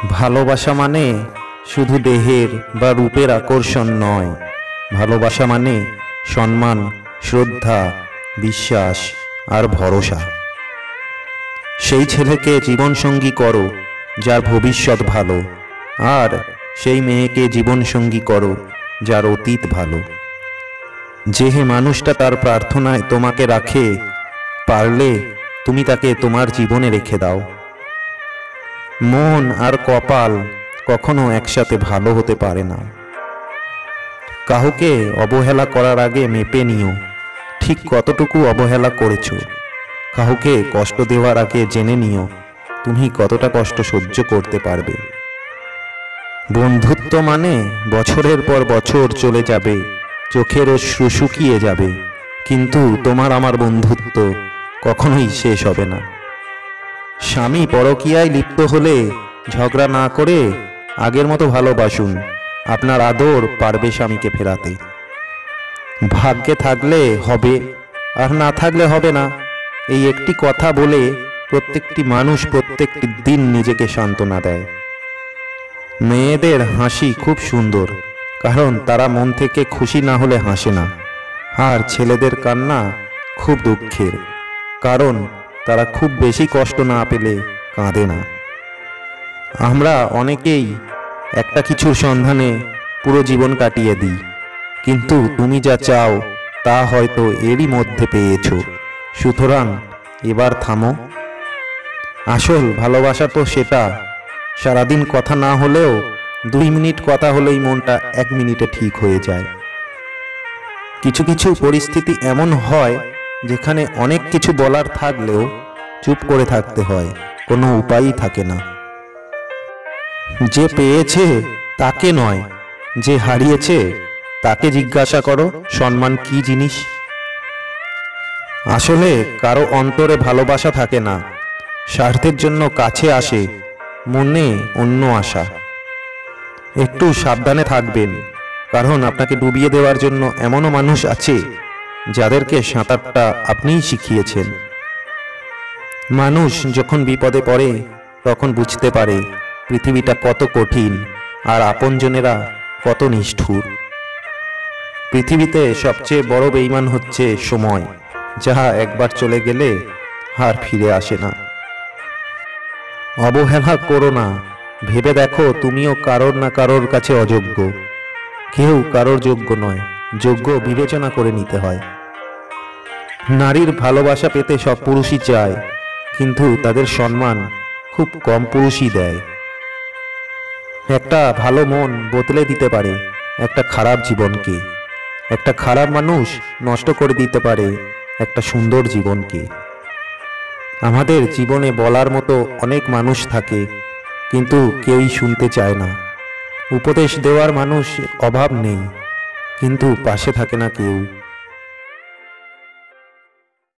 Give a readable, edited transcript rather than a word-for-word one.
ভালোবাসা মানে শুধু দেহের বা রূপের আকর্ষণ নয়। ভালোবাসা মানে সম্মান, শ্রদ্ধা, বিশ্বাস আর ভরসা। সেই ছেলেকে জীবনসঙ্গী করো যার ভবিষ্যৎ ভালো, আর সেই মেয়েকে জীবনসঙ্গী করো যার অতীত ভালো। যে মানুষটা তার প্রার্থনায় তোমাকে রাখে, পারলে তুমি তাকে তোমার জীবনে রেখে দাও। মন আর কপাল কখনো একসাথে ভালো হতে পারে না। কাউকে অবহেলা করার আগে মেপে নিও ঠিক কতটুকু অবহেলা করেছ। কাউকে কষ্ট দেওয়ার আগে জেনে নিও তুমি কতটা কষ্ট সহ্য করতে পারবে। বন্ধুত্ব মানে বছরের পর বছর চলে যাবে, চোখের অশ্রু শুকিয়ে যাবে, কিন্তু তোমার আমার বন্ধুত্ব কখনোই শেষ হবে না। স্বামী পরকীয়ায় লিপ্ত হলে ঝগড়া না করে আগের মতো ভালোবাসুন। আপনার আদর পারবে স্বামীকে ফেরাতে। ভাগ্যে থাকলে হবে, আর না থাকলে হবে না, এই একটি কথা বলে প্রত্যেকটি মানুষ প্রত্যেকটি দিন নিজেকে সান্ত্বনা দেয়। মেয়েদের হাসি খুব সুন্দর, কারণ তারা মন থেকে খুশি না হলে হাসে না। আর ছেলেদের কান্না খুব দুঃখের, কারণ তারা খুব বেশি কষ্ট না পেলে কাঁদে না। আমরা অনেকেই একটা কিছুর সন্ধানে পুরো জীবন কাটিয়ে দিই, কিন্তু তুমি যা চাও তা হয়তো এরই মধ্যে পেয়েছ। সুতরাং এবার থামো। আসল ভালোবাসা তো সেটা, সারাদিন কথা না হলেও 2 মিনিট কথা হলেই মনটা 1 মিনিটে ঠিক হয়ে যায়। কিছু কিছু পরিস্থিতি এমন হয় যেখানে অনেক কিছু বলার থাকলেও চুপ করে থাকতে হয়, কোনো উপায়ই থাকে না। যে পেয়েছে তাকে নয়, যে হারিয়েছে তাকে জিজ্ঞাসা করো সম্মান কি জিনিস। আসলে কারো অন্তরে ভালোবাসা থাকে না, স্বার্থের জন্য কাছে আসে, মনে অন্য আশা। একটু সাবধানে থাকবেন, কারণ আপনাকে ডুবিয়ে দেওয়ার জন্য এমনও মানুষ আছে যাদেরকে সাঁতারটা আপনিই শিখিয়েছেন। মানুষ যখন বিপদে পড়ে তখন বুঝতে পারে পৃথিবীটা কত কঠিন আর আপনজনেরা কত নিষ্ঠুর। পৃথিবীতে সবচেয়ে বড় বেঈমান হচ্ছে সময়, যাহা একবার চলে গেলে আর ফিরে আসে না। অবহেলা করো না, ভেবে দেখো তুমিও কারোর না কারোর কাছে অযোগ্য। কেউ কারোর যোগ্য নয়, যোগ্য বিবেচনা করে নিতে হয়। নারীর ভালোবাসা পেতে সব পুরুষই চায়, কিন্তু তাদের সম্মান খুব কম পুরুষই দেয়। একটা ভালো মন বদলে দিতে পারে একটা খারাপ জীবনকে। একটা খারাপ মানুষ নষ্ট করে দিতে পারে একটা সুন্দর জীবনকে। আমাদের জীবনে বলার মতো অনেক মানুষ থাকে, কিন্তু কেউই শুনতে চায় না। উপদেশ দেওয়ার মানুষ অভাব নেই, কিন্তু পাশে থাকে না কেউ।